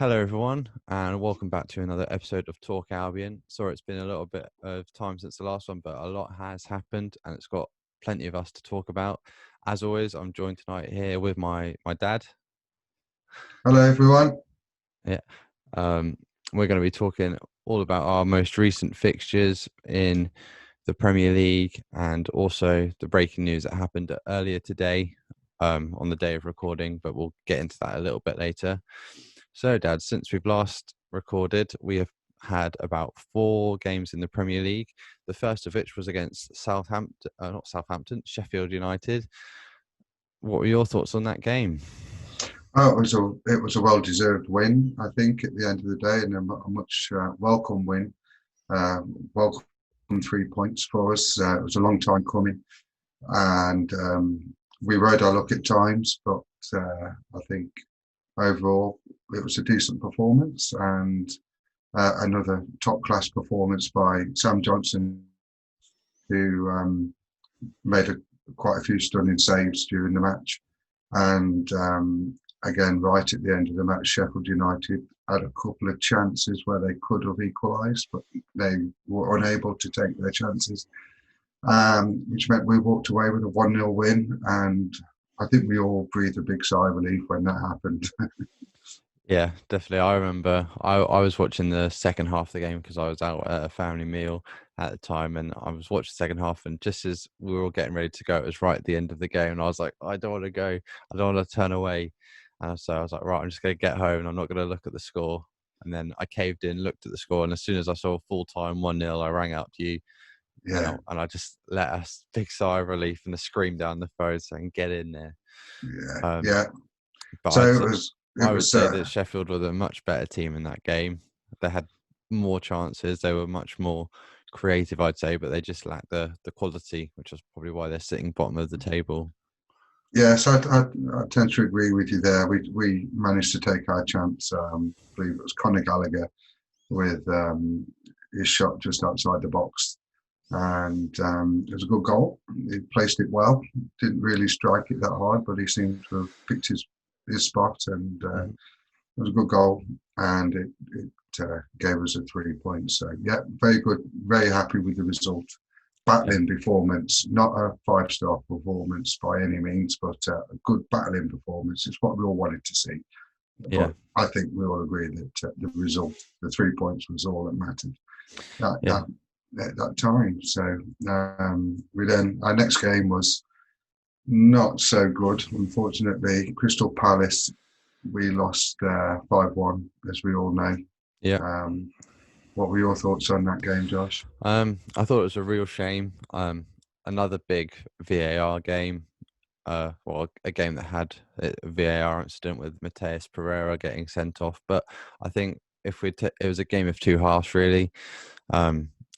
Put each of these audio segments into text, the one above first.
Hello, everyone, and welcome back to another episode of Talk Abion. Sorry, it's been a little bit of time since the last one, but a lot has happened, and it's got plenty of us to talk about. As always, I'm joined tonight here with my dad. Hello, everyone. Yeah, we're going to be talking all about our most recent fixtures in the Premier League, and also the breaking news that happened earlier today, on the day of recording. But we'll get into that a little bit later. So, Dad, since we've last recorded, we have had about 4 games in the Premier League. The first of which was against Sheffield United. What were your thoughts on that game? Oh, it was a well-deserved win, I think, at the end of the day, and a much welcome win. Welcome 3 points for us. It was a long time coming, and we rode our luck at times, but I think overall it was a decent performance and another top-class performance by Sam Johnson, who made quite a few stunning saves during the match. And again, right at the end of the match, Sheffield United had a couple of chances where they could have equalised, but they were unable to take their chances, which meant we walked away with a 1-0 win. And I think we all breathed a big sigh of relief when that happened. Yeah, definitely. I remember I was watching the second half of the game because I was out at a family meal at the time, and I was watching the second half, and just as we were all getting ready to go, it was right at the end of the game, and I was like, I don't want to go, I don't want to turn away. And so I was like, right, I'm just going to get home and I'm not going to look at the score. And then I caved in, looked at the score, and as soon as I saw full time 1-0, I rang out to you, Yeah, and I just let a big sigh of relief and a scream down the phone saying, get in there. yeah, Um, yeah. but So I'd it say, was, it I would was. say that Sheffield were the much better team in that game. They had more chances. They were much more creative, I'd say, but they just lacked the quality, which is probably why they're sitting bottom of the table. Yes, I tend to agree with you there. We managed to take our chance. I believe it was Conor Gallagher with his shot just outside the box, and it was a good goal. He placed it well. Didn't really strike it that hard, but he seemed to have picked his spot, and Mhm. it was a good goal. And it gave us a 3 points. So yeah, very good. Very happy with the result. Yeah, Battling performance, not a 5-star performance by any means, but a good battling performance. It's what we all wanted to see. yeah, But I think we all agree that the result, the 3 points, was all that mattered that yeah, that at that time. So we then our next game was not so good. Unfortunately, Crystal Palace, we lost 5-1, as we all know. yeah. Um, what were your thoughts on that game, Josh? I thought it was a real shame. Another big VAR game. Well, a game that had a VAR incident with Mateus Pereira getting sent off. But I think it was a game of two halves, really.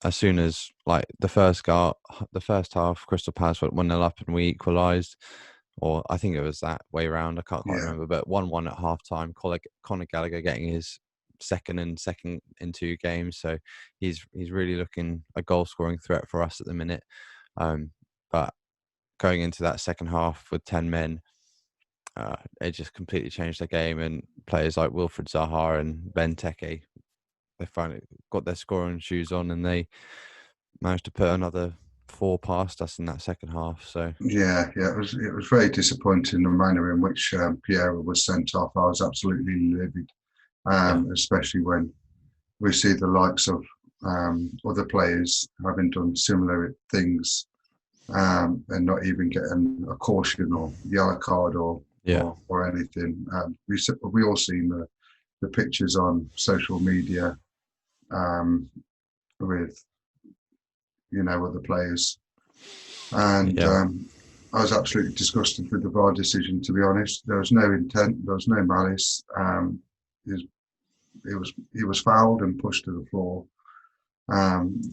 As soon as like the first half, Crystal Palace went 1-0 up and we equalised, or I think it was that way around. I can't quite Yeah, remember, but 1-1 at half time. Conor Gallagher getting his second in 2 games, so he's really looking a goal scoring threat for us at the minute. But going into that second half with 10 men, it just completely changed the game, and players like Wilfred Zaha and Benteke, they finally got their scoring shoes on and they managed to put another 4 past us in that second half. So yeah. It was very disappointing the manner in which Piera was sent off. I was absolutely livid, yeah, especially when we see the likes of other players having done similar things and not even getting a caution or yellow card yeah, or anything. We all seen the pictures on social media um, with other players, and yeah, I was absolutely disgusted with the VAR decision. To be honest, there was no intent, there was no malice. He was fouled and pushed to the floor.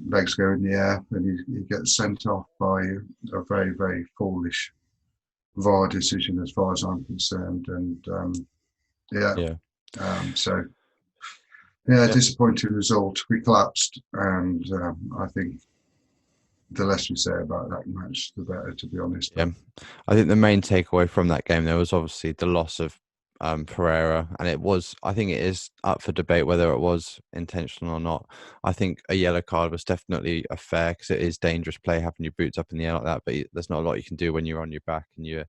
Legs go in the air, and he gets sent off by a very, very foolish VAR decision, as far as I'm concerned. And yeah, yeah, so yeah, yeah, disappointing result. We collapsed, and I think the less we say about that match, the better, to be honest. yeah. I think the main takeaway from that game there was obviously the loss of Pereira, and I think it is up for debate whether it was intentional or not. I think a yellow card was definitely a fair, because it is dangerous play having your boots up in the air like that, but there's not a lot you can do when you're on your back and you've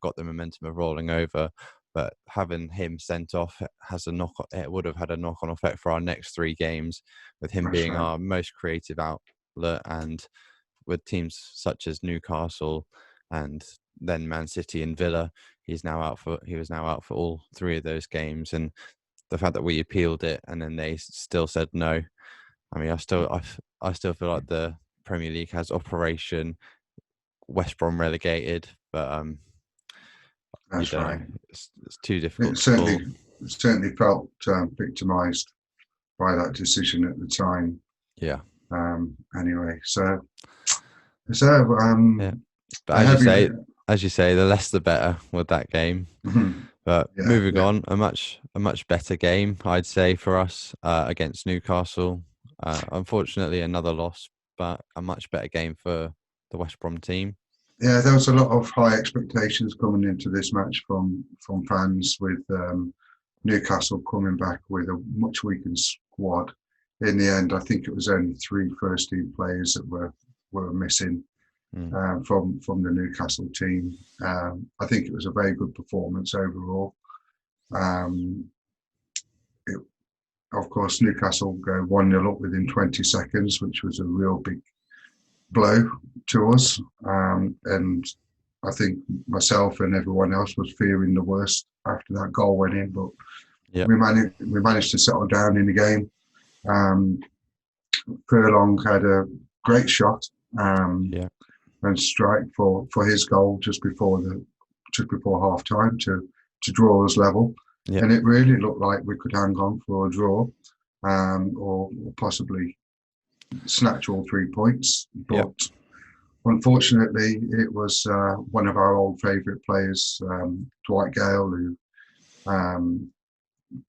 got the momentum of rolling over. But having him sent off it would have had a knock-on effect for our next 3 games, with him That's being right. our most creative outlet, and with teams such as Newcastle and then Man City and Villa, he was now out for all 3 of those games. And the fact that we appealed it and then they still said no. I mean, I still feel like the Premier League has Operation West Brom relegated, but you That's don't know. right. It's too It difficult to call. certainly felt victimised by that decision at the time. Yeah. Anyway, so Yeah. But a heavy. as you say, the less the better with that game. But Yeah, moving yeah, on, a much better game, I'd say, for us against Newcastle. Unfortunately, another loss, but a much better game for the West Brom team. yeah. There was a lot of high expectations coming into this match from fans, with Newcastle coming back with a much weakened squad. In the end, I think it was only 3 first-team players that were missing from the Newcastle team. I think it was a very good performance overall. Of course, Newcastle go 1-0 up within 20 seconds, which was a real big blow to us. And I think myself and everyone else was fearing the worst after that goal went in, but Yep. we managed to settle down in the game. Furlong had a great shot and strike for his goal just before half time to draw us level. Yep. And it really looked like we could hang on for a draw, or possibly snatch all 3 points. But unfortunately, it was one of our old favourite players, Dwight Gale, who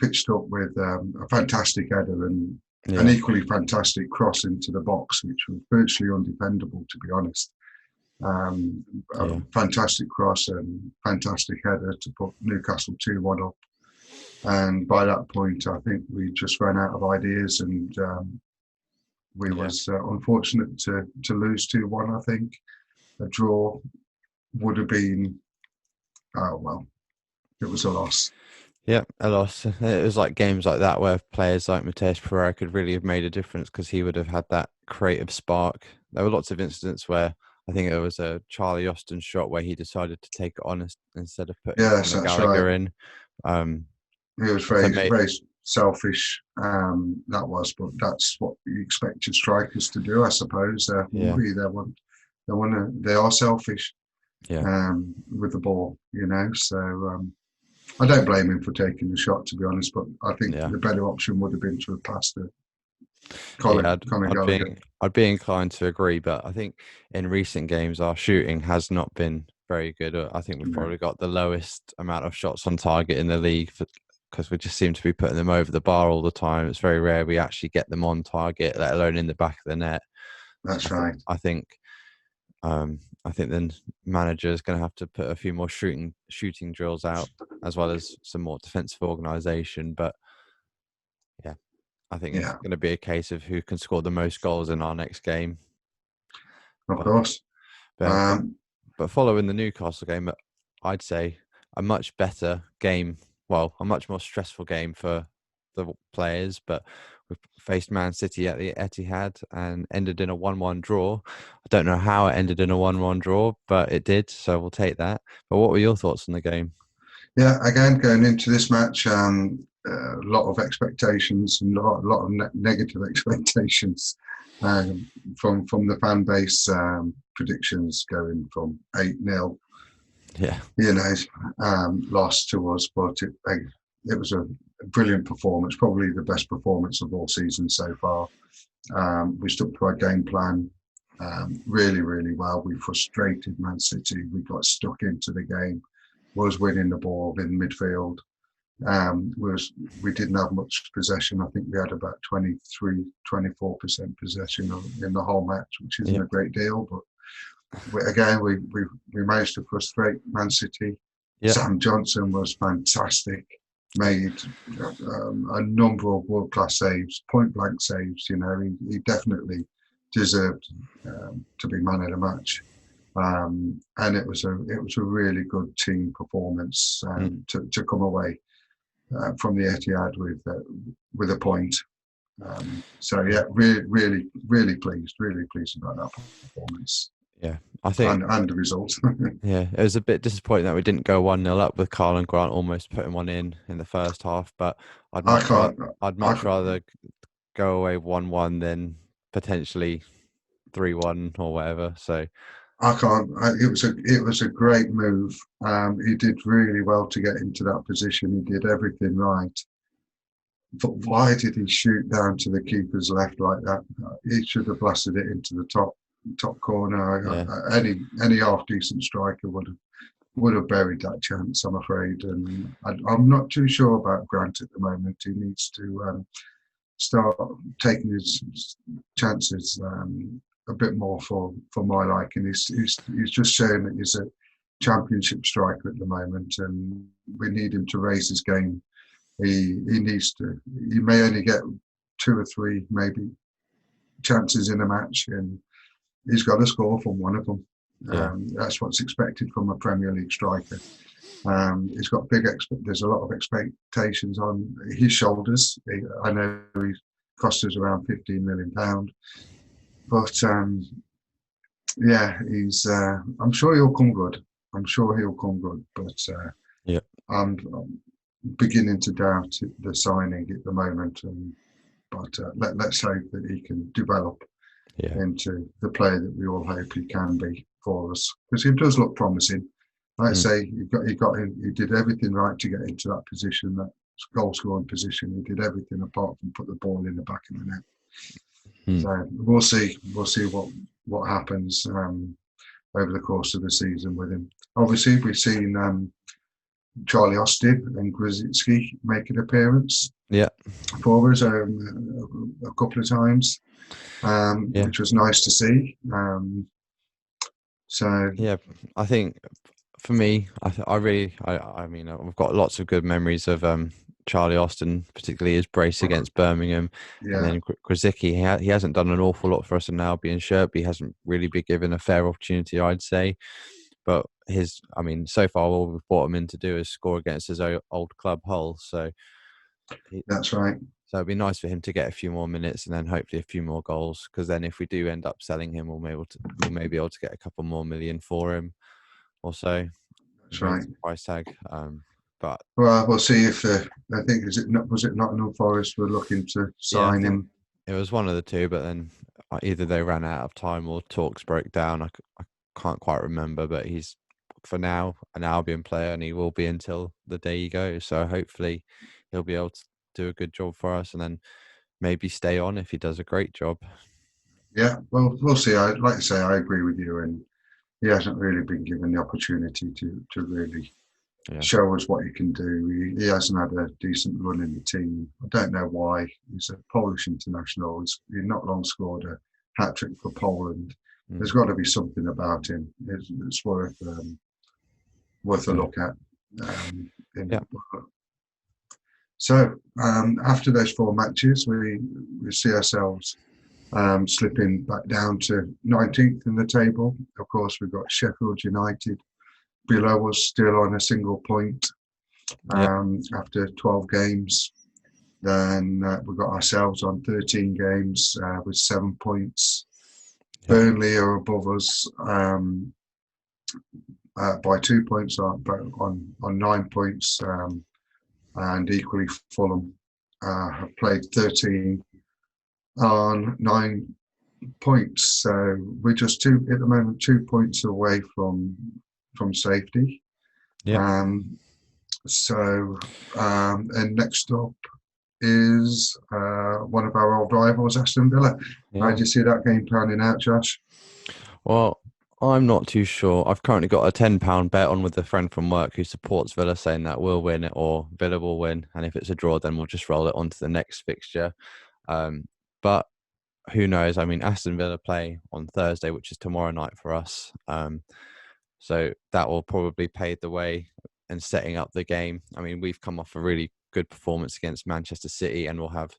pitched up with a fantastic header and an equally fantastic cross into the box, which was virtually undefendable, to be honest. A fantastic cross and fantastic header to put Newcastle 2-1 up. And by that point, I think we just ran out of ideas, and we was unfortunate to lose 2-1. I think a draw would have been, it was a loss. Yeah, a loss. It was like games like that where players like Matheus Pereira could really have made a difference, because he would have had that creative spark. There were lots of incidents where I think it was a Charlie Austin shot where he decided to take it on instead of putting Conor Gallagher in. He was very selfish. That was, but that's what you expect your strikers to do, I suppose. They're hungry. They are selfish. With the ball, So I don't blame him for taking the shot, to be honest. But I think the better option would have been to have passed it. Conor Gallagher. I'd be inclined to agree, but I think in recent games our shooting has not been very good. I think we've probably got the lowest amount of shots on target in the league, because we just seem to be putting them over the bar all the time. It's very rare we actually get them on target, let alone in the back of the net. That's right. I think then manager is going to have to put a few more shooting drills out, as well as some more defensive organisation. But I think it's going to be a case of who can score the most goals in our next game. Of course. But following the Newcastle game, I'd say a much better game. Well, a much more stressful game for the players. But we faced Man City at the Etihad and ended in a 1-1 draw. I don't know how it ended in a 1-1 draw, but it did. So we'll take that. But what were your thoughts on the game? Yeah, again, going into this match, a lot of expectations and a lot of negative expectations from the fan base. Predictions going from 8-0, lost to us, but it was a brilliant performance, probably the best performance of all season so far. We stuck to our game plan really, really well. We frustrated Man City. We got stuck into the game. Was winning the ball in midfield. We didn't have much possession. I think we had about 24% possession in the whole match, which isn't a great deal. But we managed to frustrate Man City. Yeah. Sam Johnson was fantastic. Made a number of world-class saves, point-blank saves. He definitely deserved to be man of the match. And it was a really good team performance Mm. to come away from the Etihad with a point. So Yeah. yeah, really pleased about that performance Yeah. I think. and the result. Yeah, it was a bit disappointing that we didn't go 1-0 up with Carl and Grant almost putting one in the first half. But I'd I much rather can't. I'd I, much rather go away 1-1 than potentially 3-1 or whatever. So I can't. It was a great move. He did really well to get into that position. He did everything right. But why did he shoot down to the keeper's left like that? He should have blasted it into the top corner. yeah, Any half decent striker would have buried that chance, I'm afraid. And I'm not too sure about Grant at the moment. He needs to start taking his chances a bit more for my liking. He's just showing that he's a championship striker at the moment, and we need him to raise his game. He needs to. He may only get 2 or 3 maybe chances in a match, and he's got to score from one of them. yeah, That's what's expected from a Premier League striker. He's got there's a lot of expectations on his shoulders. I know he cost us around £15 million, but yeah, I'm sure he'll come good. I'm sure he'll come good, but yeah, I'm beginning to doubt the signing at the moment. But let's hope that he can develop yeah. into the player that we all hope he can be for us, because he does look promising. Like I Mm. say, he did everything right to get into that position, that goal scoring position. He did everything apart from put the ball in the back of the net. Mm. So we'll see what happens over the course of the season with him. Obviously, we've seen Charlie Austin and Grzycki make an appearance Yeah, for us a couple of times, yeah, which was nice to see. So yeah. I think for me, I mean, I've got lots of good memories of Charlie Austin, particularly his brace against Birmingham, and yeah, then Krasicki. He hasn't done an awful lot for us in Albion shirt, but he hasn't really been given a fair opportunity, I'd say. But I mean, so far all we've brought him in to do is score against his old club Hull. He, that's right. so it'd be nice for him to get a few more minutes and then hopefully a few more goals. Because then if we do end up selling him, we'll maybe be able to get a couple more million for him or so. That's Raise right. the price tag. But Well, we'll see if I think was it Nottingham Forest were looking to yeah, I sign think him. it was one of the two. But then either they ran out of time or talks broke down. I can't quite remember. But he's for now an Albion player, and he will be until the day he goes. So hopefully he'll be able to do a good job for us, and then maybe stay on if he does a great job. Yeah, well, we'll see. Like I say, I agree with you, and he hasn't really been given the opportunity to really Yeah. show us what he can do. He hasn't had a decent run in the team. I don't know why. He's a Polish international. He's not long scored a hat trick for Poland. Mm. There's got to be something about him. It's worth a Yeah. look at. Yeah. So after those 4 matches, we see ourselves slipping back down to 19th in the table. Of course, we've got Sheffield United below us, still on a single point Yeah. after 12 games. Then we've got ourselves on 13 games with 7 points. Yeah. Burnley are above us by 2 points on 9 points, and equally Fulham have played 13 on 9 points. So we're just at the moment 2 points away from safety. Yeah. And next up is one of our old rivals, Aston Villa. How Yeah. do you see that game panning out, Josh? Well, I'm not too sure. I've currently got a £10 bet on with a friend from work who supports Villa, saying that we'll win it or Villa will win. And if it's a draw, then we'll just roll it on to the next fixture. But who knows? I mean, Aston Villa play on Thursday, which is tomorrow night for us. So that will probably pave the way and setting up the game. I mean, we've come off a really good performance against Manchester City, and we'll have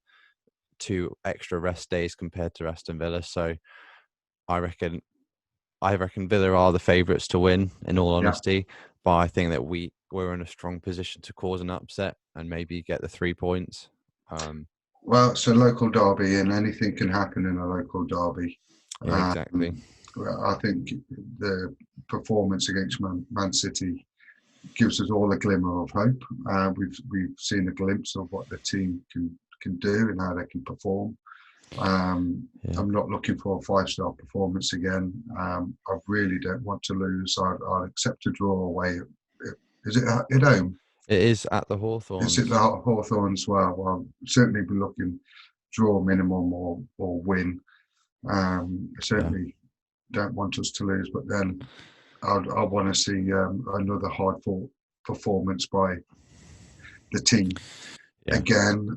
2 extra rest days compared to Aston Villa. So I reckon Villa are the favourites to win, in all Yeah. honesty. But I think that we're in a strong position to cause an upset and maybe get the 3 points. Well, it's a local derby, and anything can happen in a local derby. Yeah, exactly. I think the performance against Man City gives us all a glimmer of hope. We've seen a glimpse of what the team can do and how they can perform. I'm not looking for a 5-star performance again. I really don't want to lose. I'll accept a draw away. Is it at home? It is at the Hawthorns. Is it the Hawthorns? Well, I'll certainly be looking draw minimum or win. I certainly don't want us to lose, but then I want to see another hard-fought performance by the team again.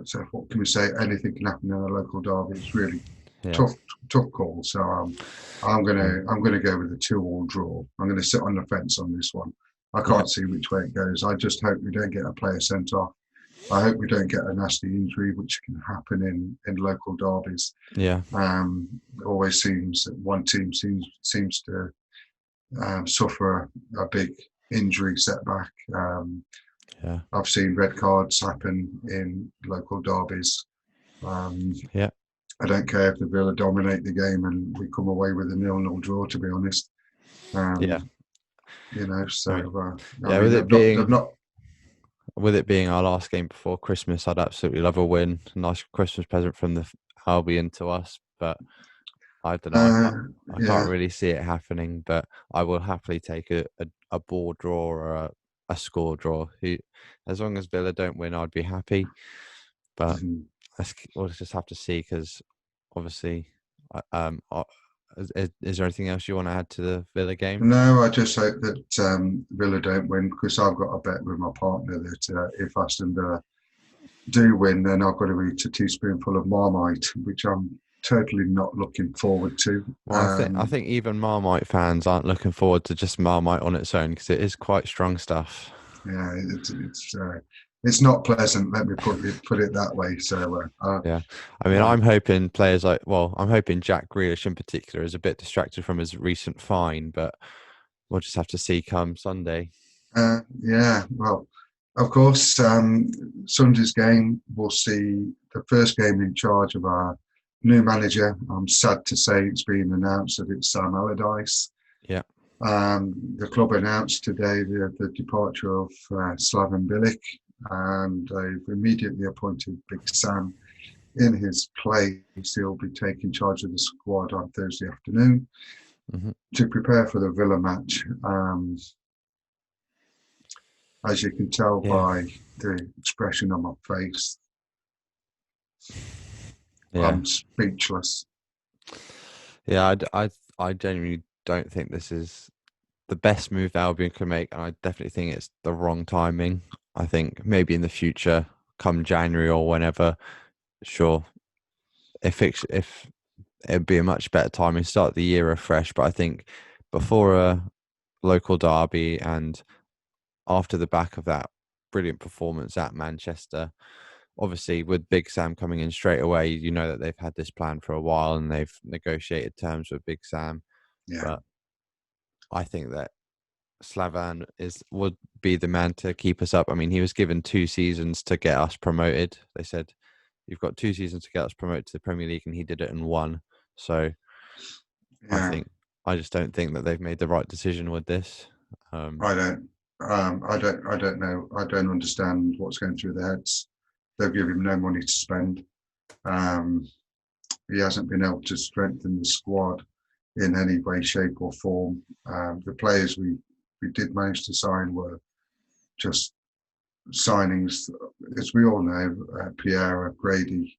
So what can we say? Anything can happen in a local derby. It's really tough call. So I'm gonna go with a 2-2 draw. I'm gonna sit on the fence on this one. I can't see which way it goes. I just hope we don't get a player sent off. I hope we don't get a nasty injury, which can happen in local derbies. Yeah. Always seems that one team seems to suffer a big injury setback. I've seen red cards happen in local derbies. I don't care if the Villa dominate the game and we come away with a 0-0 draw, to be honest. With it being our last game before Christmas, I'd absolutely love a win. A nice Christmas present from the Albion to us, but I don't know. I can't really see it happening, but I will happily take a ball draw or a score draw. As long as Villa don't win, I'd be happy. But we'll just have to see, because obviously, is there anything else you want to add to the Villa game? No, I just hope that Villa don't win, because I've got a bet with my partner that if Aston Villa do win, then I've got to eat a teaspoonful of Marmite, which I'm totally not looking forward to. Well, I think even Marmite fans aren't looking forward to just Marmite on its own, because it is quite strong stuff. Yeah, it's not pleasant. Let me put it that way. So I mean, I'm hoping players I'm hoping Jack Grealish in particular is a bit distracted from his recent fine, but we'll just have to see come Sunday. Well, of course, Sunday's game, we'll see the first game in charge of our new manager. I'm sad to say it's been announced that it's Sam Allerdyce. Yeah. The club announced today the departure of Slaven Bilic, and they've immediately appointed Big Sam in his place. He'll be taking charge of the squad on Thursday afternoon to prepare for the Villa match. As you can tell by the expression on my face, I'm speechless. Yeah, I genuinely don't think this is the best move Albion can make, and I definitely think it's the wrong timing. I think maybe in the future, come January or whenever, sure, if it'd be a much better timing, start the year afresh. But I think before a local derby and after the back of that brilliant performance at Manchester, obviously with Big Sam coming in straight away, you know that they've had this plan for a while and they've negotiated terms with Big Sam. Yeah. But I think that Slaven would be the man to keep us up. I mean, he was given 2 seasons to get us promoted. They said, you've got 2 seasons to get us promoted to the Premier League, and he did it in 1. So I just don't think that they've made the right decision with this. I don't know. I don't understand what's going through their heads. They've given him no money to spend. He hasn't been able to strengthen the squad in any way, shape or form. The players we did manage to sign were just signings, as we all know, Pierre, Grady,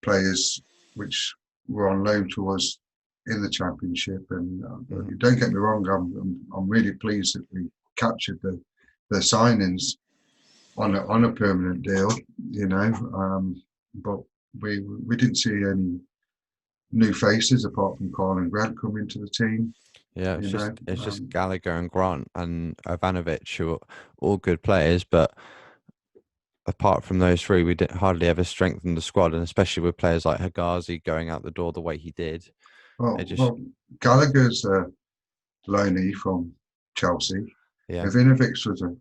players which were on loan to us in the Championship. And don't get me wrong, I'm really pleased that we captured the signings on a permanent deal, but we didn't see any new faces apart from Carl and Grant coming to the team. Yeah, You know, it's just Gallagher and Grant and Ivanovic who are all good players, but apart from those three, we didn't hardly ever strengthen the squad, and especially with players like Hegazi going out the door the way he did, it just well, Gallagher's a loanee from Chelsea. yeah Ivanovic was a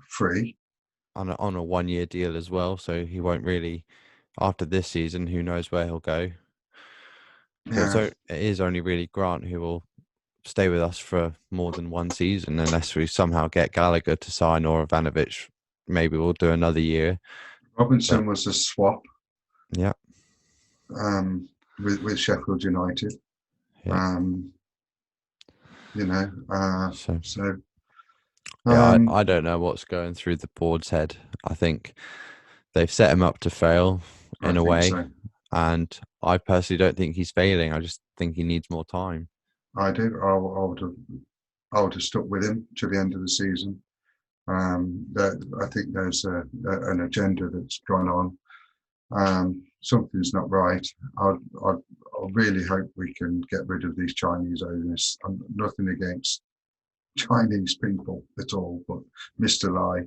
free. on a 1 year deal as well, so he won't really after this season. Who knows where he'll go? Yeah, It is only really Grant who will stay with us for more than one season unless we somehow get Gallagher to sign or Ivanovic. Maybe we'll do another year, but Robinson was a swap yeah, with Sheffield United. yeah. Um, So so yeah, um, I don't know what's going through the board's head. I think they've set him up to fail I in a think way, so. and I personally don't think he's failing. I just think he needs more time. I do. I would have stuck with him to the end of the season. I think there's an agenda that's gone on. Something's not right. I really hope we can get rid of these Chinese owners. Nothing against Chinese people at all, but Mr. Lai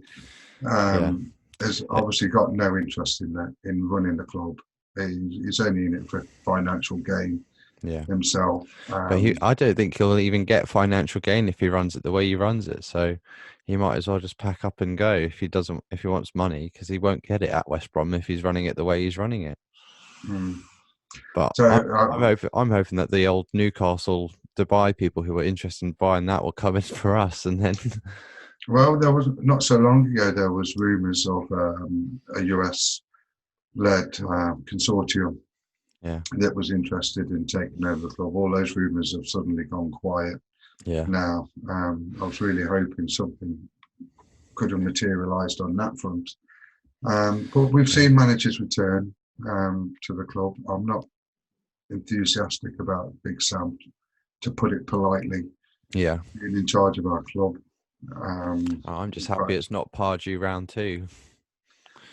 Yeah, has yeah, obviously got no interest in that, in running the club. He's only in it for financial gain yeah. himself. But I don't think he'll even get financial gain if he runs it the way he runs it. So he might as well just pack up and go if he wants money, because he won't get it at West Brom if he's running it the way he's running it. mm. But So I'm hoping that the old Newcastle Dubai people who are interested in buying that will come in for us, and then well, there was not so long ago. There was rumours of a US-led consortium yeah, that was interested in taking over the club. All those rumours have suddenly gone quiet yeah, now. I was really hoping something could have materialised on that front. But we've yeah, seen managers return to the club. I'm not enthusiastic about Big Sam, to put it politely, yeah. being in charge of our club. I'm just But happy it's not Pardew round two.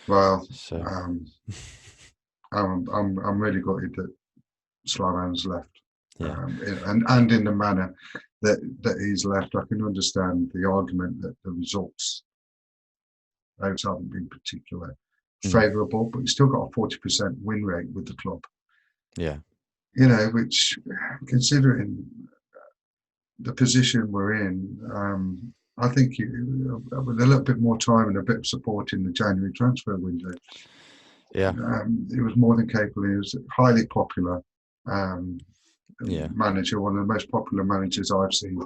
well, So um, I'm really gutted that Slavan's left, yeah, and in the manner that he's left. I can understand the argument that the results those haven't been particularly mm, favourable, but he's still got a 40% win rate with the club. yeah, Which, considering the position we're in, I think with a little bit more time and a bit of support in the January transfer window, yeah, he was more than capable. He was highly popular yeah. manager, one of the most popular managers I've seen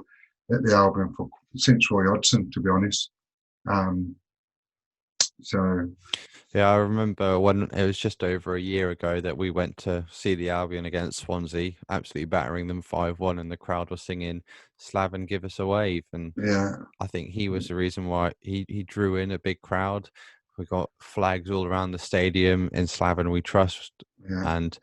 at the Albion since Roy Hodgson, to be honest. Um, so Yeah, I remember when it was just over a year ago that we went to see the Albion against Swansea, absolutely battering them 5-1, and the crowd was singing "Slaven, give us a wave." And yeah, I think he was the reason why he drew in a big crowd. We got flags all around the stadium in Slaven we trust, yeah, and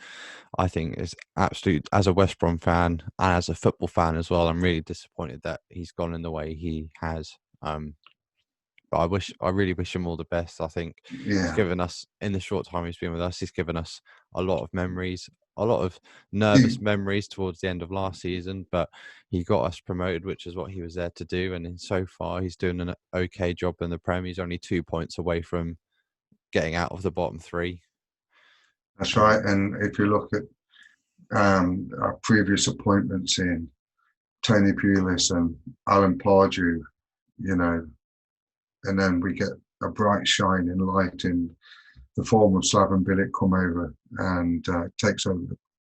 I think it's absolute as a West Brom fan and as a football fan as well. I'm really disappointed that he's gone in the way he has. But I really wish him all the best. I think he's yeah. given us, in the short time he's been with us, he's given us a lot of memories, a lot of He, nervous memories towards the end of last season. But he got us promoted, which is what he was there to do. And so far, he's doing an okay job in the Prem. He's only 2 points away from getting out of the bottom three. that's Um, right. And if you look at our previous appointments in Tony Pulis and Alan Pardew, you know, and then we get a bright shining light in the form of Slaven Bilic come over and takes over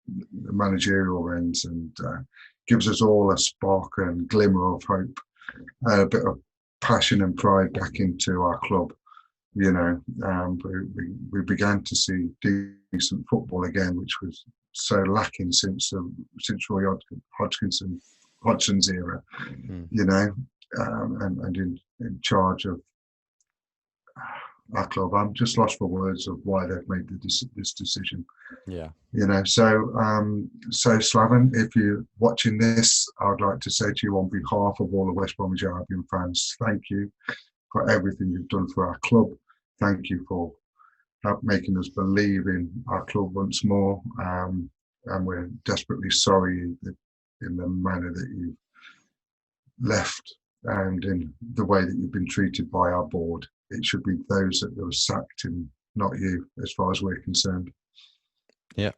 the managerial ends and gives us all a spark and glimmer of hope, a bit of passion and pride back into our club. We began to see decent football again, which was so lacking since Roy Hodgson's era. hmm, And in charge of our club. I'm just lost for words of why they've made this decision. yeah, So Slaven, if you're watching this, I'd like to say to you on behalf of all the West Bromwich Albion fans, thank you for everything you've done for our club. Thank you for making us believe in our club once more. And we're desperately sorry in the manner that you left and in the way that you've been treated by our board. It should be those that were sacked and not you, as far as we're concerned. Yeah,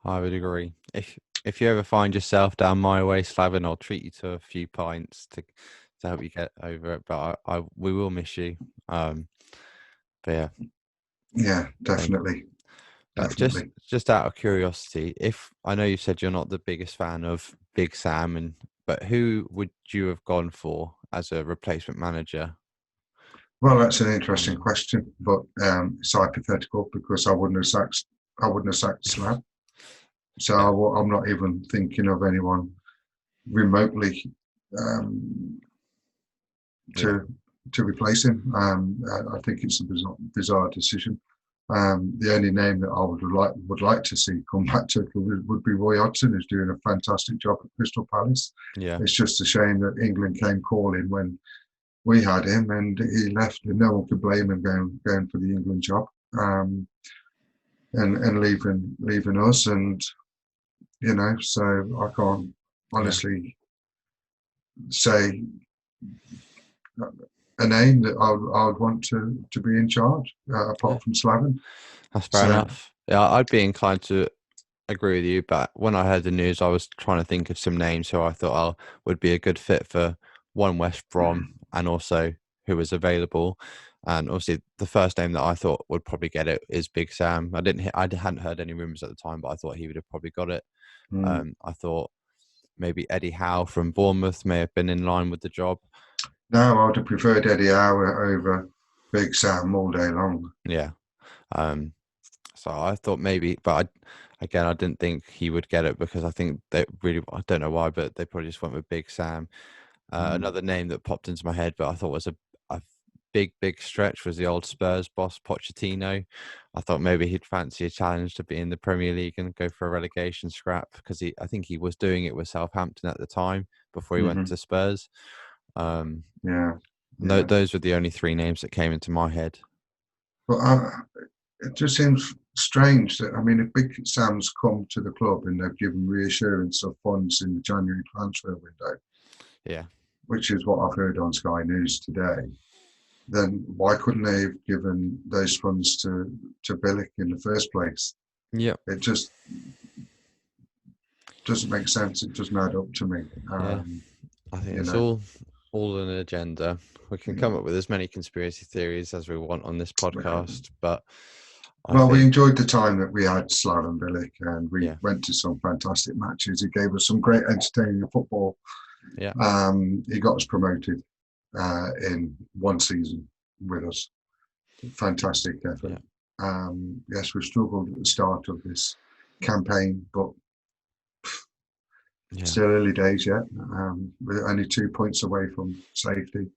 I would agree. If you ever find yourself down my way, Slaven, I'll treat you to a few pints to help you get over it. But we will miss you. But yeah, Yeah, thank you. definitely. Just out of curiosity, if I know you said you're not the biggest fan of Big Sam, but who would you have gone for as a replacement manager? Well, that's an interesting question, but it's hypothetical because I wouldn't have sacked Slav. So Yeah. I'm not even thinking of anyone remotely um, Yeah. to replace him. I think it's a bizarre decision. The only name that I would like to see come back to it would be Roy Hodgson, who's doing a fantastic job at Crystal Palace. Yeah. It's just a shame that England came calling when we had him and he left, and no one could blame him going for the England job and leaving us. And so I can't honestly say a name that I would want to be in charge, apart from Slaven. That's fair So enough. Yeah, I'd be inclined to agree with you, but when I heard the news, I was trying to think of some names who I thought would be a good fit for one West Brom and also who was available. And obviously, the first name that I thought would probably get it is Big Sam. I hadn't heard any rumors at the time, but I thought he would have probably got it. I thought maybe Eddie Howe from Bournemouth may have been in line with the job. No, I would have preferred Eddie Howe over Big Sam all day long. Yeah. So I thought maybe, but I didn't think he would get it because I think they really, I don't know why, but they probably just went with Big Sam. Another name that popped into my head, but I thought was a big stretch was the old Spurs boss, Pochettino. I thought maybe he'd fancy a challenge to be in the Premier League and go for a relegation scrap because I think he was doing it with Southampton at the time before he went to Spurs. Those were the only three names that came into my head. But it just seems strange that, I mean, if Big Sam's come to the club and they've given reassurance of funds in the January transfer window, yeah, which is what I've heard on Sky News today, then why couldn't they have given those funds to Bilic in the first place? Yeah, it just doesn't make sense. It doesn't add up to me. I think it's all an agenda. We can come up with as many conspiracy theories as we want on this podcast, but we enjoyed the time that we had Slaven Bilic, and we went to some fantastic matches. He gave us some great entertaining football. Yeah. He got us promoted in one season with us. Fantastic effort. Yeah. Yes, we struggled at the start of this campaign, but still early days yet. We're only 2 points away from safety.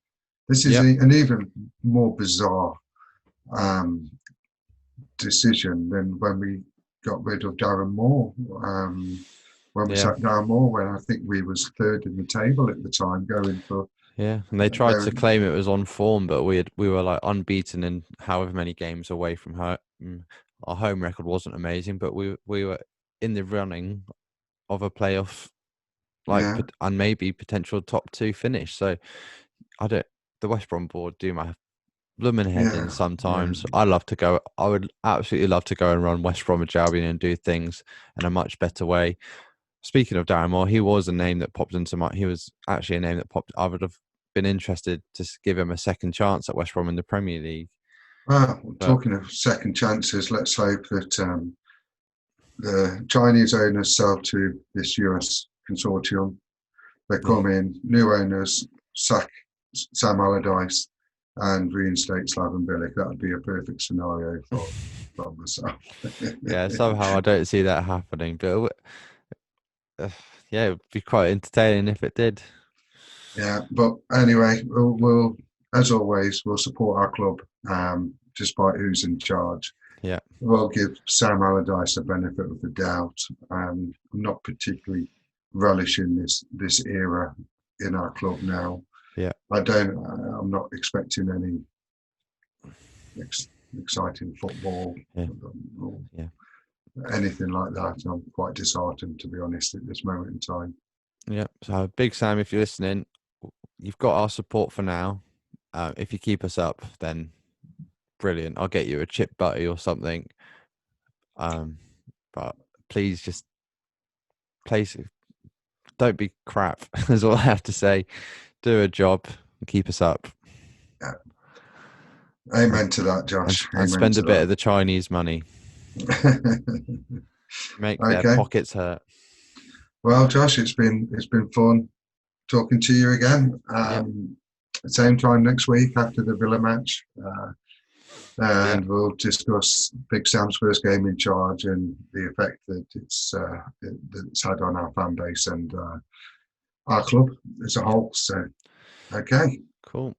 This is an even more bizarre decision than when we got rid of Darren Moore. When we sat Darren Moore, when I think we was third in the table at the time, going for. Yeah, and they tried to claim it was on form, but we were like unbeaten in however many games away from home. Our home record wasn't amazing, but we were in the running of a playoff, and maybe potential top 2 finish. So the West Brom board do my blooming head in sometimes. I would absolutely love to go and run West Bromwich Albion and do things in a much better way. Speaking of Darren Moore, he was a name that popped into my. He was actually a name that popped. I would have been interested to give him a second chance at West Brom in the Premier League. Well, talking of second chances, let's hope that the Chinese owners sell to this US consortium. They come in, new owners, sack Sam Allerdyce, and reinstate Slaven Bilic. That would be a perfect scenario for myself. Yeah, somehow I don't see that happening, but it would be quite entertaining if it did. Yeah, but anyway, we'll as always, we'll support our club despite who's in charge. Yeah, we'll give Sam Allerdyce a benefit of the doubt. I'm not particularly relishing this era in our club now. Yeah, I'm not expecting any exciting football or anything like that. I'm quite disheartened, to be honest, at this moment in time. Yeah. So, Big Sam, if you're listening, you've got our support for now. If you keep us up, then brilliant. I'll get you a chip butty or something. But please just don't be crap. Is all I have to say. Do a job and keep us up. Yeah. Amen to that, Josh. And spend a bit of the Chinese money. Make their pockets hurt. Well, Josh, it's been fun talking to you again. Same time next week after the Villa match. And we'll discuss Big Sam's first game in charge and the effect that it's had on our fan base and our club as a whole. So, okay. Cool.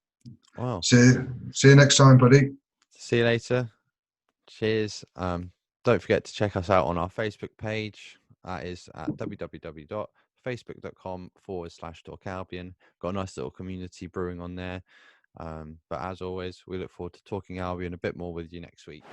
Wow. See you next time, buddy. See you later. Cheers. Don't forget to check us out on our Facebook page. That is at www.facebook.com/Talk Albion. Got a nice little community brewing on there. But as always, we look forward to talking Albion a bit more with you next week.